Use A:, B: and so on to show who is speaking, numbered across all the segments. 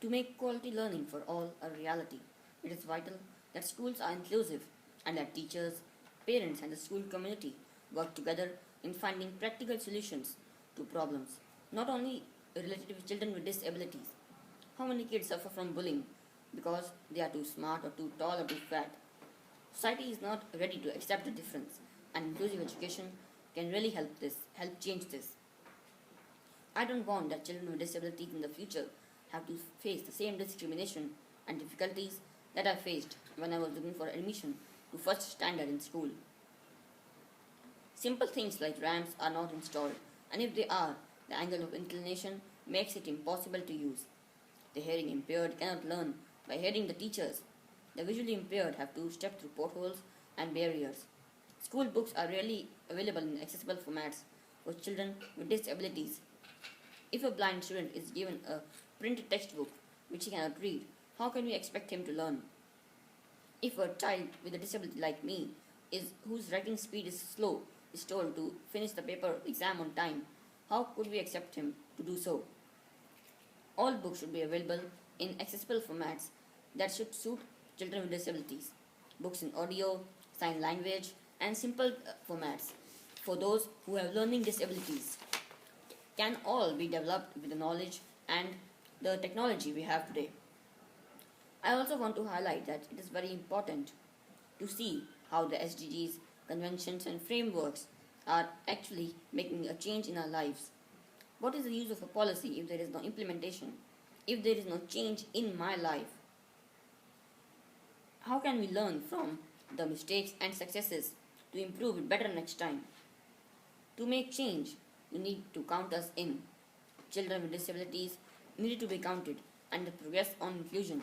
A: To make quality learning for all a reality, it is vital that schools are inclusive and that teachers, parents, and the school community work together in finding practical solutions to problems, not only related to children with disabilities. How many kids suffer from bullying because they are too smart or too tall or too fat? Society is not ready to accept the difference, and inclusive education can really help change this. I don't want that children with disabilities in the future have to face the same discrimination and difficulties that I faced when I was looking for admission to first standard in school. Simple things like ramps are not installed, and if they are, the angle of inclination makes it impossible to use. The hearing impaired cannot learn by hearing the teachers. The visually impaired have to step through potholes and barriers. School books are rarely available in accessible formats for children with disabilities. If a blind student is given a printed textbook which he cannot read, how can we expect him to learn? If a child with a disability like me whose writing speed is slow is told to finish the paper exam on time, how could we accept him to do so? All books should be available in accessible formats that should suit children with disabilities. Books in audio, sign language, and simple formats for those who have learning disabilities can all be developed with the knowledge and the technology we have today. I also want to highlight that it is very important to see how the SDGs, conventions, and frameworks are actually making a change in our lives. What is the use of a policy if there is no implementation? If there is no change in my life? How can we learn from the mistakes and successes to improve it better next time? To make change, you need to count us in. Children with disabilities need to be counted, and the progress on inclusion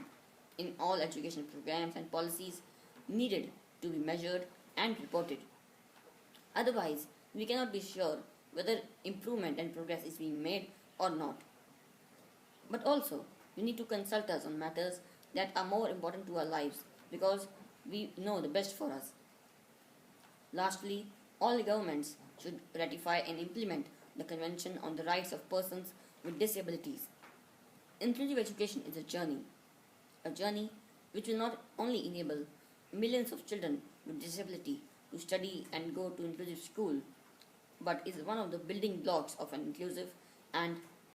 A: in all education programs and policies needed to be measured and reported. Otherwise, we cannot be sure whether improvement and progress is being made or not. But also, you need to consult us on matters that are more important to our lives because we know the best for us. Lastly, all governments should ratify and implement the Convention on the Rights of Persons with Disabilities. Inclusive education is a journey which will not only enable millions of children with disability to study and go to inclusive school, but is one of the building blocks of an inclusive and